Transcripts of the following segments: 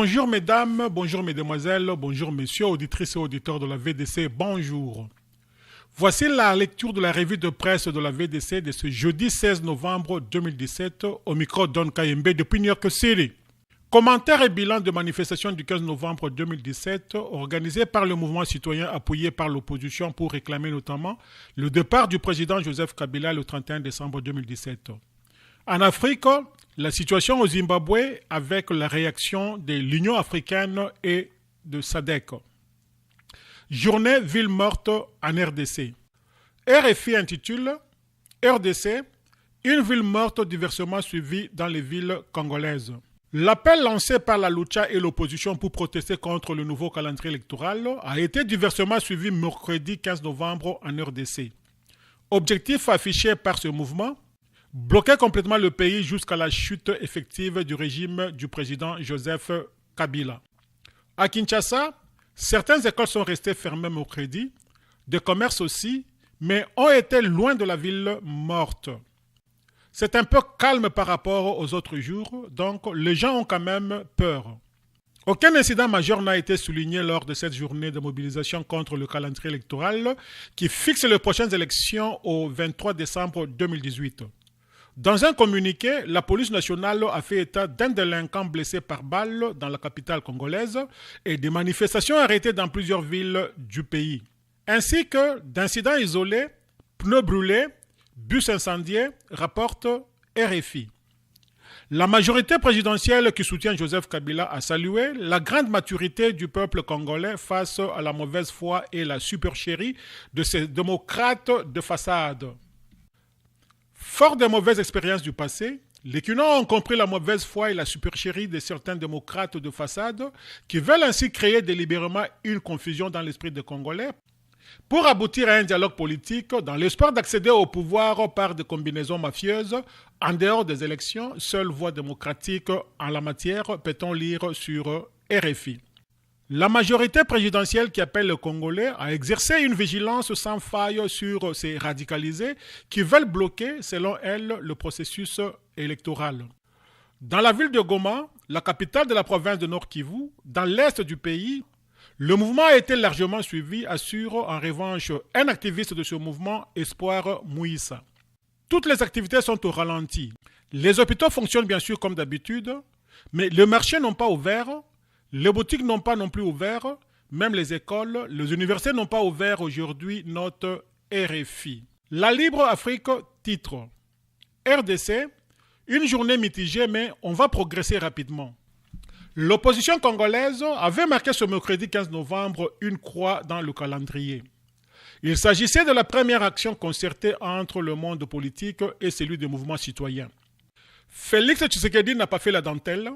Bonjour mesdames, bonjour mesdemoiselles, bonjour messieurs, auditrices et auditeurs de la VDC, bonjour. Voici la lecture de la revue de presse de la VDC de ce jeudi 16 novembre 2017 au micro Don Kayembe depuis New York City. Commentaires et bilan de manifestation du 15 novembre 2017 organisée par le mouvement citoyen appuyé par l'opposition pour réclamer notamment le départ du président Joseph Kabila le 31 décembre 2017. En Afrique, la situation au Zimbabwe avec la réaction de l'Union africaine et de SADC. Journée ville morte en RDC. RFI intitule RDC, une ville morte diversement suivie dans les villes congolaises. L'appel lancé par la Lucha et l'opposition pour protester contre le nouveau calendrier électoral a été diversement suivi mercredi 15 novembre en RDC. Objectif affiché par ce mouvement, bloquer complètement le pays jusqu'à la chute effective du régime du président Joseph Kabila. À Kinshasa, certaines écoles sont restées fermées mercredi, des commerces aussi, mais ont été loin de la ville morte. C'est un peu calme par rapport aux autres jours, donc les gens ont quand même peur. Aucun incident majeur n'a été souligné lors de cette journée de mobilisation contre le calendrier électoral qui fixe les prochaines élections au 23 décembre 2018. Dans un communiqué, la police nationale a fait état d'un délinquant blessé par balle dans la capitale congolaise et des manifestations arrêtées dans plusieurs villes du pays, ainsi que d'incidents isolés, pneus brûlés, bus incendiés, rapporte RFI. La majorité présidentielle qui soutient Joseph Kabila a salué la grande maturité du peuple congolais face à la mauvaise foi et la supercherie de ces démocrates de façade. Fort des mauvaises expériences du passé, les Cunans ont compris la mauvaise foi et la supercherie de certains démocrates de façade qui veulent ainsi créer délibérément une confusion dans l'esprit des Congolais pour aboutir à un dialogue politique dans l'espoir d'accéder au pouvoir par des combinaisons mafieuses en dehors des élections, seule voie démocratique en la matière, peut-on lire sur RFI. La majorité présidentielle qui appelle les Congolais à exercer une vigilance sans faille sur ces radicalisés qui veulent bloquer, selon elle, le processus électoral. Dans la ville de Goma, la capitale de la province de Nord Kivu, dans l'est du pays, le mouvement a été largement suivi, assure en revanche un activiste de ce mouvement, Espoir Mouissa. Toutes les activités sont au ralenti. Les hôpitaux fonctionnent bien sûr comme d'habitude, mais les marchés n'ont pas ouvert. Les boutiques n'ont pas non plus ouvert, même les écoles, les universités n'ont pas ouvert aujourd'hui, note RFI. La Libre Afrique titre RDC, une journée mitigée mais on va progresser rapidement. L'opposition congolaise avait marqué ce mercredi 15 novembre une croix dans le calendrier. Il s'agissait de la première action concertée entre le monde politique et celui des mouvements citoyens. Félix Tshisekedi n'a pas fait la dentelle.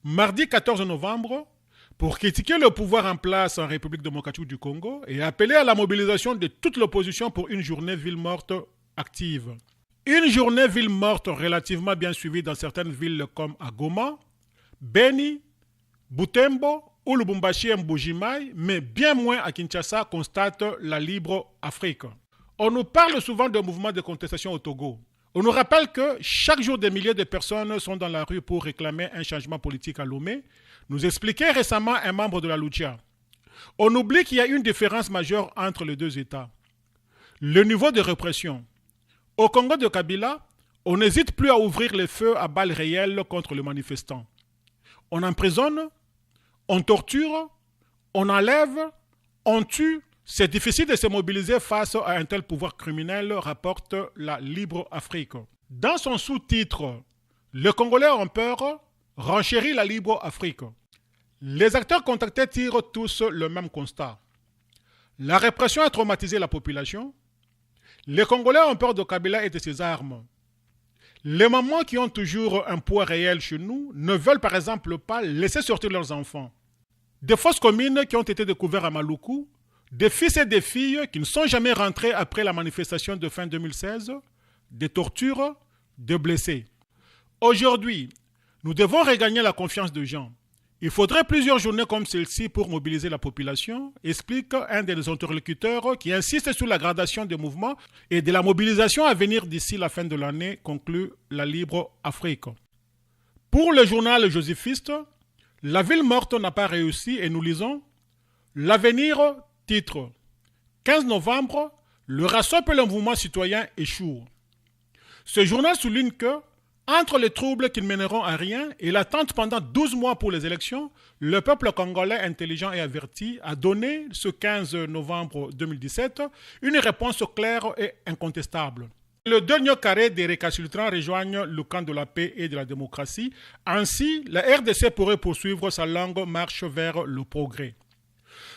Mardi 14 novembre, pour critiquer le pouvoir en place en République démocratique du Congo et appeler à la mobilisation de toute l'opposition pour une journée ville morte active. Une journée ville morte relativement bien suivie dans certaines villes comme à Goma, Beni, Butembo ou Lubumbashi et Mbujimai, mais bien moins à Kinshasa, constate la Libre Afrique. On nous parle souvent de mouvements de contestation au Togo. On nous rappelle que chaque jour des milliers de personnes sont dans la rue pour réclamer un changement politique à Lomé, nous expliquait récemment un membre de la Lucha. On oublie qu'il y a une différence majeure entre les deux États. Le niveau de répression. Au Congo de Kabila, on n'hésite plus à ouvrir les feux à balles réelles contre les manifestants. On emprisonne, on torture, on enlève, on tue. C'est difficile de se mobiliser face à un tel pouvoir criminel, rapporte la Libre Afrique. Dans son sous-titre, les Congolais ont peur, renchérit la Libre Afrique. Les acteurs contactés tirent tous le même constat. La répression a traumatisé la population. Les Congolais ont peur de Kabila et de ses armes. Les mamans qui ont toujours un poids réel chez nous ne veulent par exemple pas laisser sortir leurs enfants. Des fosses communes qui ont été découvertes à Maluku, des fils et des filles qui ne sont jamais rentrés après la manifestation de fin 2016, des tortures, des blessés. Aujourd'hui, nous devons regagner la confiance des gens. Il faudrait plusieurs journées comme celle-ci pour mobiliser la population, explique un des interlocuteurs qui insiste sur la gradation des mouvements et de la mobilisation à venir d'ici la fin de l'année, conclut la Libre Afrique. Pour le journal joséphiste, La ville morte n'a pas réussi et nous lisons L'Avenir titre 15 novembre, le rassemblement et le mouvement citoyen échouent. Ce journal souligne que, entre les troubles qui ne mèneront à rien et l'attente pendant 12 mois pour les élections, le peuple congolais intelligent et averti a donné, ce 15 novembre 2017, une réponse claire et incontestable. Le dernier carré des récalcitrants rejoignent le camp de la paix et de la démocratie. Ainsi, la RDC pourrait poursuivre sa longue marche vers le progrès.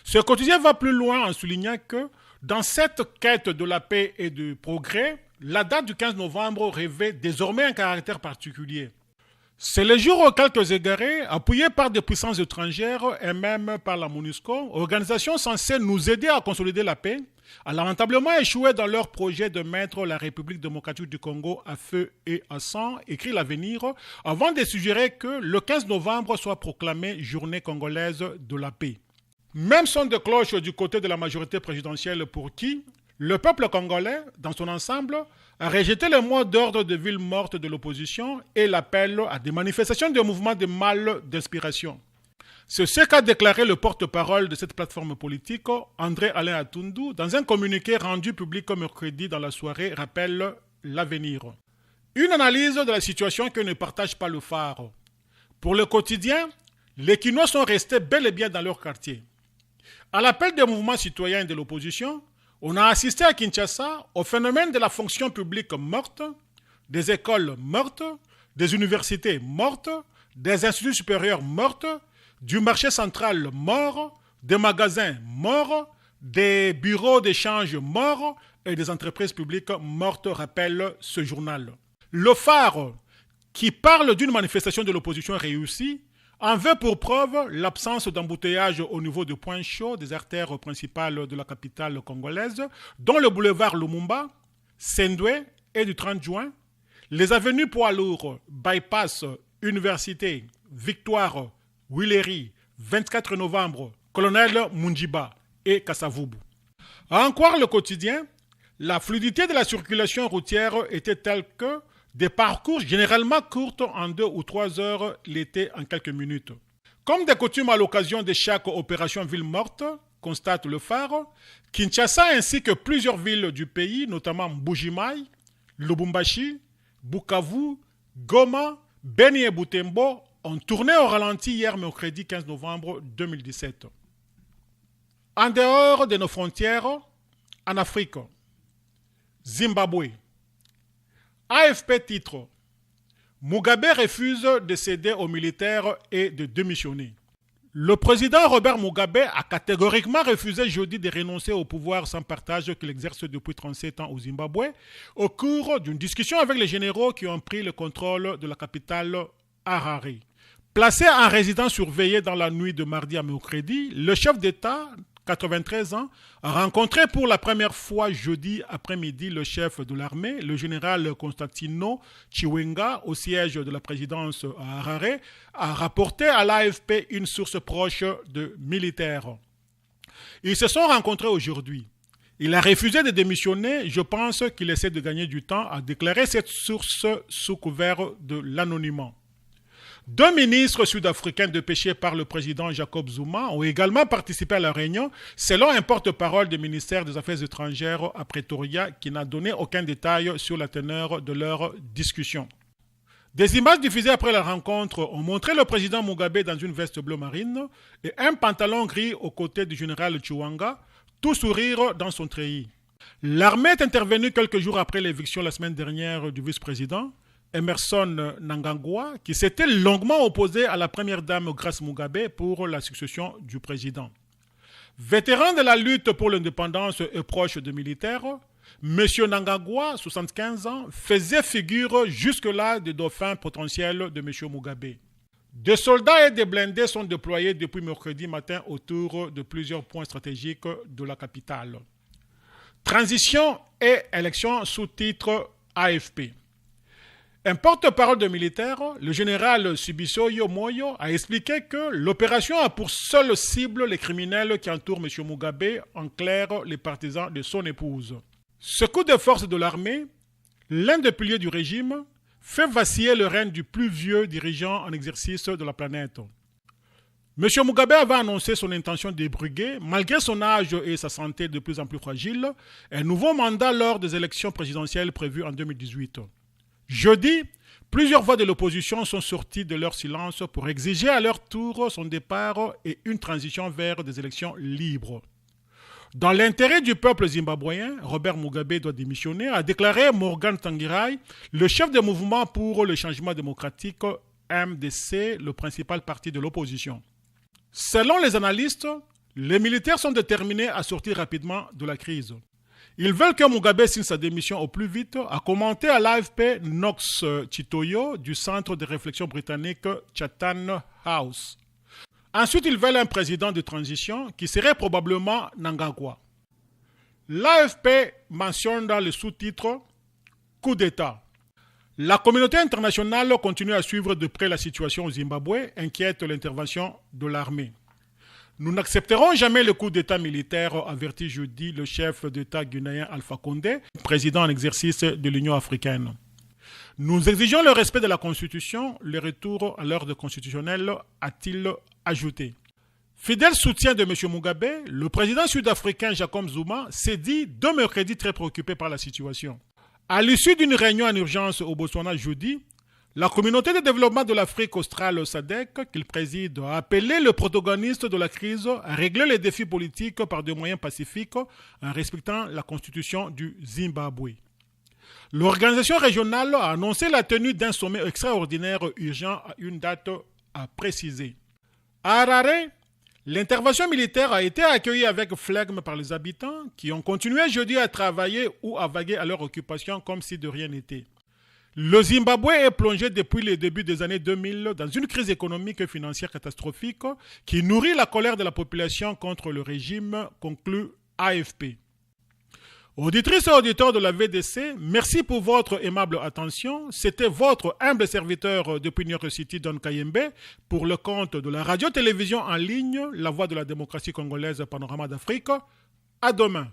Ce quotidien va plus loin en soulignant que, dans cette quête de la paix et du progrès, la date du 15 novembre revêt désormais un caractère particulier. C'est le jour où quelques égarés, appuyés par des puissances étrangères et même par la MONUSCO, organisations censées nous aider à consolider la paix, a lamentablement échoué dans leur projet de mettre la République démocratique du Congo à feu et à sang, écrit l'Avenir, avant de suggérer que le 15 novembre soit proclamé journée congolaise de la paix. Même son de cloche du côté de la majorité présidentielle pour qui le peuple congolais, dans son ensemble, a rejeté le mot d'ordre de ville morte de l'opposition et l'appel à des manifestations de mouvements de mal d'inspiration. C'est ce qu'a déclaré le porte-parole de cette plateforme politique, André-Alain Atundu, dans un communiqué rendu public mercredi dans la soirée, rappelle l'Avenir. Une analyse de la situation que ne partage pas le phare. Pour le quotidien, les Kinois sont restés bel et bien dans leur quartier. À l'appel des mouvements citoyens de l'opposition, on a assisté à Kinshasa au phénomène de la fonction publique morte, des écoles mortes, des universités mortes, des instituts supérieurs mortes, du marché central mort, des magasins morts, des bureaux d'échange morts et des entreprises publiques mortes, rappelle ce journal. Le phare, qui parle d'une manifestation de l'opposition réussie, en veut pour preuve l'absence d'embouteillage au niveau du point chaud des artères principales de la capitale congolaise, dont le boulevard Lumumba, Sendwe et du 30 juin, les avenues poids lourds, Bypass, Université, Victoire, Willery, 24 novembre, Colonel Munjiba et Kassavubu. À en croire le quotidien, la fluidité de la circulation routière était telle que des parcours généralement courts en 2 ou 3 heures l'étaient en quelques minutes. Comme de coutume à l'occasion de chaque opération ville morte, constate le phare, Kinshasa ainsi que plusieurs villes du pays, notamment Mbuji-Mayi, Lubumbashi, Bukavu, Goma, Beni et Butembo, ont tourné au ralenti hier mercredi 15 novembre 2017. En dehors de nos frontières, en Afrique, Zimbabwe. AFP titre Mugabe refuse de céder aux militaires et de démissionner. Le président Robert Mugabe a catégoriquement refusé jeudi de renoncer au pouvoir sans partage qu'il exerce depuis 37 ans au Zimbabwe au cours d'une discussion avec les généraux qui ont pris le contrôle de la capitale Harare. Placé en résidence surveillée dans la nuit de mardi à mercredi, le chef d'État, 93 ans, a rencontré pour la première fois jeudi après-midi le chef de l'armée, le général Constantino Chiwenga, au siège de la présidence à Harare, a rapporté à l'AFP une source proche de militaires. Ils se sont rencontrés aujourd'hui. Il a refusé de démissionner. Je pense qu'il essaie de gagner du temps, a déclaré cette source sous couvert de l'anonymat. 2 ministres sud-africains dépêchés par le président Jacob Zuma ont également participé à la réunion, selon un porte-parole du ministère des Affaires étrangères à Pretoria qui n'a donné aucun détail sur la teneur de leur discussion. Des images diffusées après la rencontre ont montré le président Mugabe dans une veste bleu marine et un pantalon gris aux côtés du général Chiwenga, tout sourire dans son treillis. L'armée est intervenue quelques jours après l'éviction la semaine dernière du vice-président Emerson Mnangagwa, qui s'était longuement opposé à la première dame Grace Mugabe pour la succession du président. Vétéran de la lutte pour l'indépendance et proche de militaires, M. Mnangagwa, 75 ans, faisait figure jusque-là de dauphin potentiel de M. Mugabe. Des soldats et des blindés sont déployés depuis mercredi matin autour de plusieurs points stratégiques de la capitale. Transition et élection sous-titre AFP. Un porte-parole de militaire, le général Sibisoyo Moyo, a expliqué que l'opération a pour seule cible les criminels qui entourent M. Mugabe, en clair les partisans de son épouse. Ce coup de force de l'armée, l'un des piliers du régime, fait vaciller le règne du plus vieux dirigeant en exercice de la planète. M. Mugabe avait annoncé son intention de briguer, malgré son âge et sa santé de plus en plus fragile, un nouveau mandat lors des élections présidentielles prévues en 2018. Jeudi, plusieurs voix de l'opposition sont sorties de leur silence pour exiger à leur tour son départ et une transition vers des élections libres. Dans l'intérêt du peuple zimbabwéen, Robert Mugabe doit démissionner, a déclaré Morgan Tsvangirai, le chef du mouvement pour le changement démocratique MDC, le principal parti de l'opposition. Selon les analystes, les militaires sont déterminés à sortir rapidement de la crise. Ils veulent que Mugabe signe sa démission au plus vite, a commenté à l'AFP Knox Chitoyo du centre de réflexion britannique Chatham House. Ensuite, ils veulent un président de transition qui serait probablement Mnangagwa. L'AFP mentionne dans le sous-titre « Coup d'État ». La communauté internationale continue à suivre de près la situation au Zimbabwe, inquiète l'intervention de l'armée. Nous n'accepterons jamais le coup d'État militaire, avertit jeudi le chef d'État guinéen Alpha Condé, président en exercice de l'Union africaine. Nous exigeons le respect de la Constitution, le retour à l'ordre constitutionnel, a-t-il ajouté. Fidèle soutien de M. Mugabe, le président sud-africain Jacob Zuma s'est dit de mercredi très préoccupé par la situation. À l'issue d'une réunion en urgence au Botswana jeudi, la communauté de développement de l'Afrique australe SADC, qu'il préside, a appelé le protagoniste de la crise à régler les défis politiques par des moyens pacifiques en respectant la constitution du Zimbabwe. L'organisation régionale a annoncé la tenue d'un sommet extraordinaire urgent à une date à préciser. À Harare, l'intervention militaire a été accueillie avec flegme par les habitants qui ont continué jeudi à travailler ou à vaguer à leur occupation comme si de rien n'était. Le Zimbabwe est plongé depuis le début des années 2000 dans une crise économique et financière catastrophique qui nourrit la colère de la population contre le régime, conclut AFP. Auditrices et auditeurs de la VDC, merci pour votre aimable attention. C'était votre humble serviteur depuis New York City, Don Kayembe, pour le compte de la radio-télévision en ligne, La Voix de la démocratie congolaise, Panorama d'Afrique. À demain.